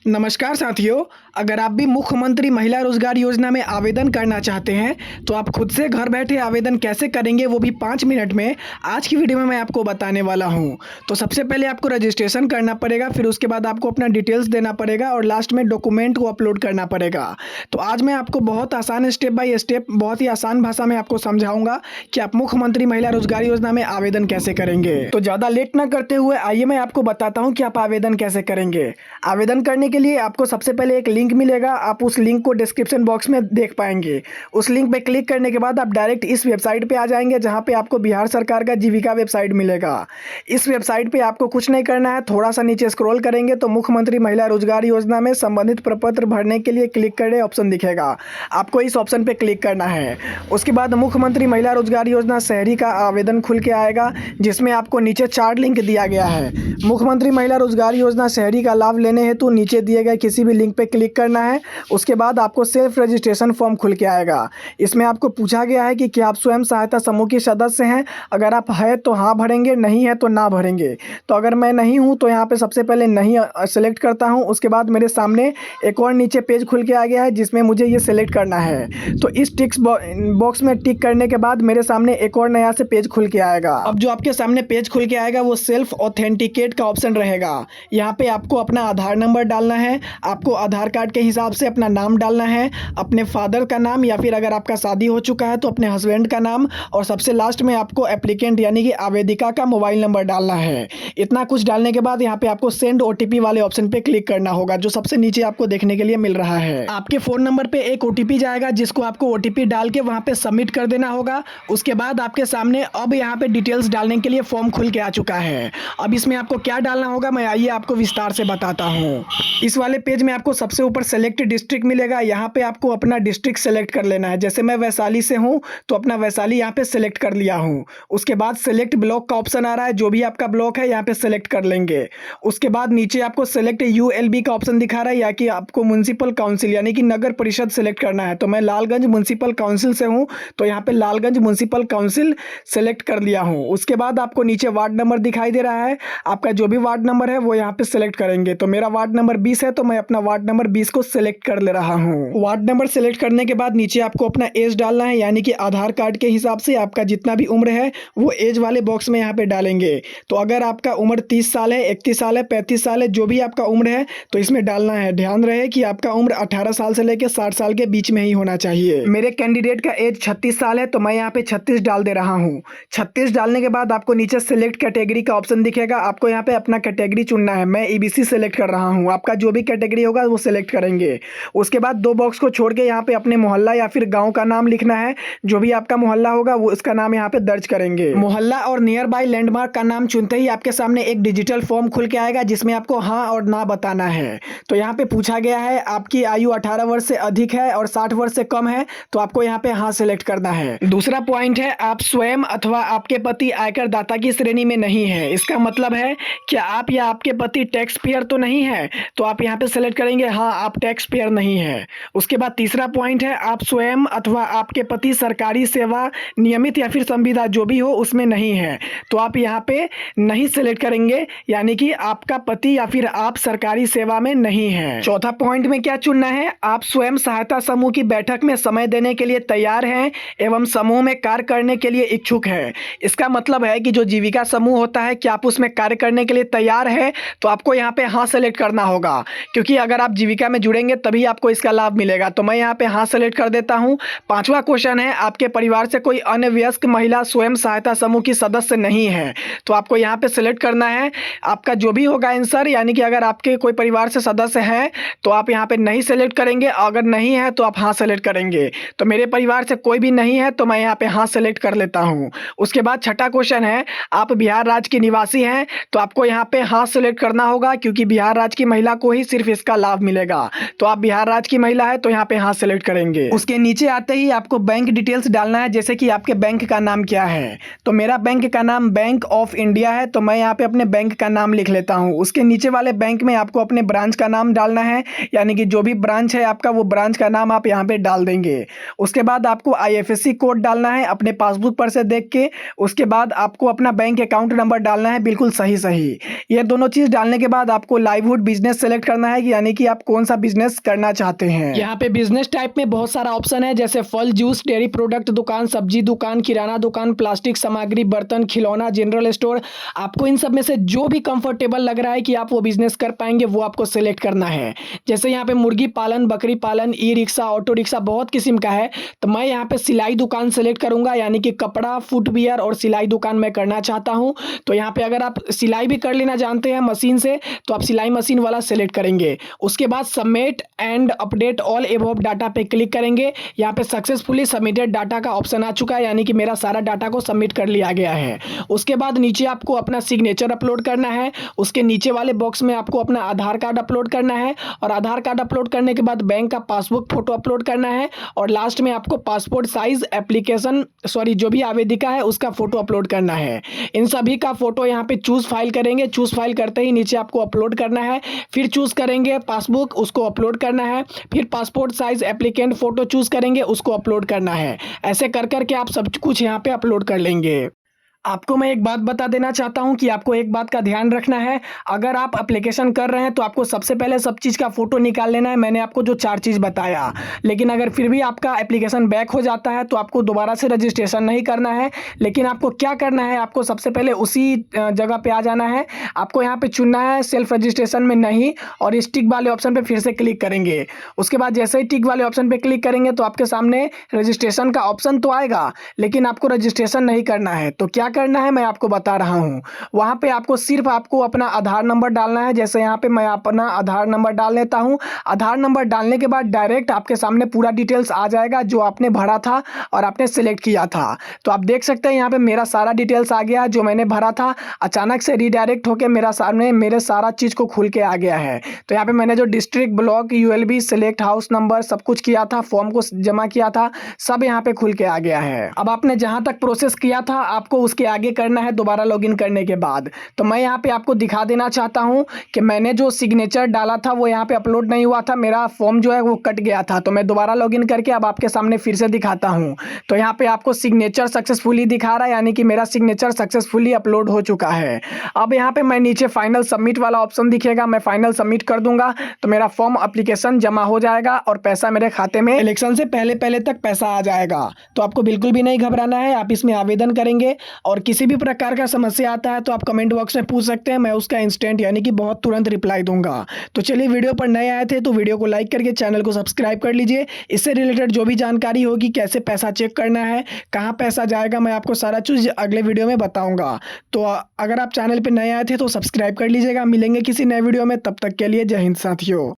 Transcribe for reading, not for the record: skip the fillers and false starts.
नमस्कार साथियों, अगर आप भी मुख्यमंत्री महिला रोजगार योजना में आवेदन करना चाहते हैं तो आप खुद से घर बैठे आवेदन कैसे करेंगे वो भी 5 मिनट में आज की वीडियो में मैं आपको बताने वाला हूं। तो सबसे पहले आपको रजिस्ट्रेशन करना पड़ेगा, फिर उसके बाद आपको अपना डिटेल्स देना पड़ेगा और लास्ट में डॉक्यूमेंट को अपलोड करना पड़ेगा। तो आज मैं आपको बहुत आसान स्टेप बाय स्टेप बहुत ही आसान भाषा में आपको समझाऊंगा कि आप मुख्यमंत्री महिला रोजगार योजना में आवेदन कैसे करेंगे। तो ज़्यादा लेट ना करते हुए आइए मैं आपको बताता हूँ कि आप आवेदन कैसे करेंगे। आवेदन करने के लिए आपको सबसे पहले एक लिंक मिलेगा, आप उस लिंक को डिस्क्रिप्शन बॉक्स में देख पाएंगे। उस लिंक पे क्लिक करने के बाद आप डायरेक्ट इस वेबसाइट पे आ जाएंगे जहां पे आपको बिहार सरकार का जीविका वेबसाइट मिलेगा। इस वेबसाइट पे आपको कुछ नहीं करना है, थोड़ा सा नीचे स्क्रॉल करेंगे तो मुख्यमंत्री महिला रोजगार योजना में संबंधित प्रपत्र भरने के लिए क्लिक करें ऑप्शन दिखेगा, आपको इस ऑप्शन पे क्लिक करना है। उसके बाद मुख्यमंत्री महिला रोजगार योजना शहरी का आवेदन खुल के आएगा जिसमें आपको नीचे 4 लिंक दिया गया है। मुख्यमंत्री महिला रोजगार योजना शहरी का लाभ लेने हेतु नीचे दिए गए किसी भी लिंक पे क्लिक करना है। उसके बाद आपको सेल्फ रजिस्ट्रेशन फॉर्म खुल के आएगा। इसमें आपको पूछा गया है कि क्या आप स्वयं सहायता समूह के सदस्य हैं। अगर आप हैं तो हाँ भरेंगे, नहीं है तो ना भरेंगे। तो अगर मैं नहीं हूँ तो यहाँ पे सबसे पहले नहीं सेलेक्ट करता हूँ। उसके बाद मेरे सामने एक और नीचे पेज खुल के आ गया है जिसमें मुझे ये सेलेक्ट करना है। तो इस टिक्स बॉक्स में टिक करने के बाद मेरे सामने एक और नया से पेज खुल के आएगा। अब जो आपके सामने पेज खुल के आएगा वो सेल्फ ऑथेंटिकेट का ऑप्शन रहेगा। यहाँ पे आपको अपना आधार नंबर डालना है, आपको आधार कार्ड के हिसाब से अपना नाम डालना है, अपने फादर का नाम या फिर अगर आपका शादी हो चुका है तो अपने हस्बैंड का नाम, और सबसे लास्ट में आपको एप्लीकेंट यानी कि आवेदिका का मोबाइल नंबर डालना है। इतना कुछ डालने के बाद यहाँ पे आपको सेंड ओटीपी वाले ऑप्शन पे क्लिक करना होगा जो सबसे नीचे आपको देखने के लिए मिल रहा है। आपके फोन नंबर पे एक ओटीपी जाएगा जिसको आपको ओटीपी डाल के वहाँ पे सबमिट कर देना होगा। उसके बाद आपके सामने अब यहाँ पे डिटेल्स डालने के लिए फॉर्म खुल के आ चुका है। अब इसमें आपको क्या डालना होगा मैं आइए आपको विस्तार से बताता हूँ। इस वाले पेज में आपको सबसे ऊपर सेलेक्ट डिस्ट्रिक्ट मिलेगा, यहाँ पे आपको अपना डिस्ट्रिक्ट सेलेक्ट कर लेना है। जैसे मैं वैशाली से हूँ तो अपना वैशाली यहाँ पे सेलेक्ट कर लिया हूँ। उसके बाद सेलेक्ट ब्लॉक का ऑप्शन आ रहा है, जो भी आपका ब्लॉक है यहाँ पे सेलेक्ट कर लेंगे। उसके बाद नीचे आपको सेलेक्ट यूएलबी का ऑप्शन दिखा रहा है या कि आपको म्युनिसिपल काउंसिल यानी कि नगर परिषद सेलेक्ट करना है। तो मैं लालगंज म्युनिसिपल काउंसिल से हूँ तो यहाँ पे लालगंज म्युनिसिपल काउंसिल सेलेक्ट कर लिया हूँ। उसके बाद आपको नीचे वार्ड नंबर दिखाई दे रहा है, आपका जो भी वार्ड नंबर है वो यहाँ पे सेलेक्ट करेंगे। तो मेरा वार्ड नंबर 20 है तो मैं अपना वार्ड नंबर 20 को सेलेक्ट कर ले रहा हूँ। वार्ड नंबर सेलेक्ट करने के बाद नीचे आपको अपना एज डालना है यानी कि आधार कार्ड के हिसाब से आपका जितना भी उम्र है वो एज वाले बॉक्स में यहाँ पे डालेंगे। तो अगर आपका उम्र 30 साल है, 31 साल है, 35 साल है, जो भी आपका उम्र है तो इसमें डालना है। ध्यान रहे कि आपका उम्र 18 साल से लेकर 60 साल के बीच में ही होना चाहिए। मेरे कैंडिडेट का एज 36 साल है तो मैं यहाँ पे 36 डाल दे रहा हूँ। 36 डालने के बाद आपको नीचे सेलेक्ट कैटेगरी का ऑप्शन दिखेगा, आपको यहाँ पे अपना कैटेगरी चुनना है। मैं ईबीसी सेलेक्ट कर रहा हूँ, आपका जो भी कैटेगरी होगा वो सेलेक्ट करेंगे। उसके बाद दो बॉक्स को छोड़ के यहाँ पे अपने मोहल्ला या फिर गांव का नाम लिखना है। जो भी आपका मोहल्ला होगा वो इसका नाम यहाँ पे दर्ज करेंगे। मोहल्ला और नियर बाय लैंडमार्क का नाम चुनते ही आपके सामने एक डिजिटल फॉर्म खुल के आएगा जिसमें आपको हाँ और ना बताना है। तो यहाँ पे पूछा गया है आपकी आयु 18 वर्ष से अधिक है और 60 वर्ष से कम है तो आपको यहाँ पे हाँ सेलेक्ट करना है। दूसरा पॉइंट है आप स्वयं अथवा आपके पति आयकर दाता की श्रेणी में नहीं है। इसका मतलब है क्या आप या आपके पति टैक्स पेयर तो नहीं है, तो आप यहाँ पे सेलेक्ट करेंगे हाँ आप टैक्स पेयर नहीं है। उसके बाद तीसरा पॉइंट है आप स्वयं अथवा आपके पति सरकारी सेवा नियमित या फिर संविदा जो भी हो उसमें नहीं है, तो आप यहाँ पे नहीं सेलेक्ट करेंगे यानी कि आपका पति या फिर आप सरकारी सेवा में नहीं है। चौथा पॉइंट में क्या चुनना है, आप स्वयं सहायता समूह की बैठक में समय देने के लिए तैयार हैं एवं समूह में कार्य करने के लिए इच्छुक है। इसका मतलब है कि जो जीविका समूह होता है क्या आप उसमें कार्य करने के लिए तैयार है, तो आपको यहाँ पे हाँ सेलेक्ट करना होगा क्योंकि अगर आप जीविका में जुड़ेंगे तभी आपको इसका लाभ मिलेगा। तो मैं यहाँ पे हाँ सेलेक्ट कर देता हूँ। पांचवा क्वेश्चन है आपके परिवार से कोई अन्य वयस्क महिला स्वयं सहायता समूह की सदस्य नहीं है, तो आपको यहाँ पे सेलेक्ट करना है आपका जो भी होगा आंसर, यानी कि अगर आपके कोई परिवार से सदस्य हैं तो आप यहाँ पे नहीं सेलेक्ट करेंगे, अगर नहीं है तो आप हाँ सेलेक्ट करेंगे। तो मेरे परिवार से कोई भी नहीं है तो मैं यहाँ पे हाँ सेलेक्ट कर लेता हूँ। उसके बाद छठा क्वेश्चन है आप बिहार राज्य के निवासी हैं, तो आपको यहाँ पे हाँ सेलेक्ट करना होगा क्योंकि बिहार राज्य की महिला को ही सिर्फ इसका लाभ मिलेगा। तो आप बिहार राज्य की महिला है तो यहाँ पे हाँ सेलेक्ट करेंगे। उसके नीचे आते ही आपको बैंक डिटेल्स डालना है, जैसे कि आपके बैंक का नाम क्या है। तो मेरा बैंक का नाम बैंक ऑफ इंडिया है तो मैं यहाँ पे अपने बैंक का नाम लिख लेता हूँ। उसके नीचे वाले बैंक में आपको अपने ब्रांच का नाम डालना है, यानी कि जो भी ब्रांच है आपका वो ब्रांच का नाम आप यहाँ पे डाल देंगे। उसके बाद आपको आईएफएससी कोड डालना है अपने पासबुक पर से देख के। उसके बाद आपको अपना बैंक अकाउंट नंबर डालना है बिल्कुल सही। ये दोनों चीज़ डालने के बाद आपको लाइवहुड बिजनेस सेलेक्ट करना है, यानी कि आप कौन सा बिजनेस करना चाहते हैं। यहाँ पे बिजनेस टाइप में बहुत सारा ऑप्शन है, जैसे फल, जूस, डेयरी प्रोडक्ट दुकान, सब्जी दुकान, किराना दुकान, प्लास्टिक सामग्री, बर्तन, खिलौना, जनरल स्टोर। आपको इन सब में से जो भी कंफर्टेबल लग रहा है कि आप वो बिजनेस कर पाएंगे, वो आपको सेलेक्ट करना है। जैसे यहाँ पे मुर्गी पालन, बकरी पालन, ई रिक्शा, ऑटो रिक्शा, बहुत किस्म का है। तो मैं यहाँ पे सिलाई दुकान सेलेक्ट करूंगा, यानी कि कपड़ा, फुटवियर और सिलाई दुकान मैं करना चाहता हूँ। तो यहाँ पे अगर आप सिलाई भी कर लेना जानते हैं मशीन से, तो आप सिलाई मशीन वाला सेलेक्ट करेंगे। उसके बाद submit and update all above data पे क्लिक करेंगे। यहाँ पे सक्सेसफुली सबमिटेड डाटा का ऑप्शन आ चुका है, यानी कि मेरा सारा डाटा को सबमिट कर लिया गया है। उसके बाद नीचे आपको अपना सिग्नेचर अपलोड करना है। उसके नीचे वाले बॉक्स में आपको अपना आधार कार्ड अपलोड करना है, और आधार कार्ड अपलोड करने के बाद बैंक का पासबुक फोटो अपलोड करना है, और लास्ट में आपको पासपोर्ट साइज एप्लीकेशन जो भी आवेदिका है उसका फोटो अपलोड करना है। इन सभी का फोटो यहाँ पे चूज फाइल करेंगे। चूज फाइल करते ही नीचे आपको अपलोड करना है, फिर चूज करेंगे पासबुक, उसको अपलोड करना है, फिर passport size applicant photo choose करेंगे, उसको अपलोड करना है। ऐसे कर करके आप सब कुछ यहाँ पे अपलोड कर लेंगे। आपको मैं एक बात बता देना चाहता हूं कि आपको एक बात का ध्यान रखना है। अगर आप एप्लीकेशन कर रहे हैं तो आपको सबसे पहले सब चीज़ का फ़ोटो निकाल लेना है। मैंने आपको जो 4 चीज़ बताया, लेकिन अगर फिर भी आपका एप्लीकेशन बैक हो जाता है तो आपको दोबारा से रजिस्ट्रेशन नहीं करना है। लेकिन आपको क्या करना है, आपको सबसे पहले उसी जगह पे आ जाना है। आपको यहाँ पे चुनना है सेल्फ रजिस्ट्रेशन में नहीं, और इस टिक वाले ऑप्शन पे फिर से क्लिक करेंगे। उसके बाद जैसे ही टिक वाले ऑप्शन पे क्लिक करेंगे तो आपके सामने रजिस्ट्रेशन का ऑप्शन तो आएगा, लेकिन आपको रजिस्ट्रेशन नहीं करना है। तो क्या करना है मैं आपको बता रहा हूं। वहां पे आपको सिर्फ आपको अपना आधार नंबर डालना है। जैसे यहाँ पे मैं अपना आधार नंबर डाल लेता हूं। आधार नंबर डालने के बाद डायरेक्ट आपके सामने पूरा डिटेल्स आ जाएगा जो आपने भरा था और आपने सेलेक्ट किया था। तो आप देख सकते हैं यहाँ पे मेरा सारा डिटेल्स आ गया जो मैंने भरा था। अचानक से रिडायरेक्ट होकर मेरा सामने मेरे सारा चीज को खुल के आ गया है। तो यहाँ पे मैंने जो district, block, ULB, select house number सब कुछ किया था, फॉर्म को जमा किया था, सब यहाँ पे खुल के आ गया है। अब आपने जहां तक प्रोसेस किया था आपको उसके आगे करना है दोबारा लॉगिन करने के बाद। तो मैं यहाँ पे आपको दिखा देना चाहता हूँ कि मैंने जो सिग्नेचर डाला था वो यहाँ पे अपलोड नहीं हुआ था, मेरा फॉर्म जो है वो कट गया था। तो मैं दोबारा लॉगिन करके अब आपके सामने फिर से दिखाता हूँ। तो यहाँ पे आपको सिग्नेचर सक्सेसफुली दिखा रहा है, यानी कि मेरा सिग्नेचर सक्सेसफुली अपलोड हो चुका है। अब यहाँ पे मैं नीचे फाइनल सबमिट वाला ऑप्शन दिखेगा, मैं फाइनल सबमिट कर दूंगा तो मेरा फॉर्म एप्लीकेशन जमा हो जाएगा और पैसा मेरे खाते में इलेक्शन से पहले पहले तक पैसा आ जाएगा। तो आपको बिल्कुल भी नहीं घबराना है, आप इसमें आवेदन करेंगे और किसी भी प्रकार का समस्या आता है तो आप कमेंट बॉक्स में पूछ सकते हैं, मैं उसका इंस्टेंट यानी कि बहुत तुरंत रिप्लाई दूंगा। तो चलिए, वीडियो पर नए आए थे तो वीडियो को लाइक करके चैनल को सब्सक्राइब कर लीजिए। इससे रिलेटेड जो भी जानकारी होगी, कैसे पैसा चेक करना है, कहाँ पैसा जाएगा, मैं आपको सारा चीज़ अगले वीडियो में बताऊंगा। तो अगर आप चैनल पर नए आए थे तो सब्सक्राइब कर लीजिएगा। मिलेंगे किसी नए वीडियो में, तब तक के लिए जय हिंद साथियों।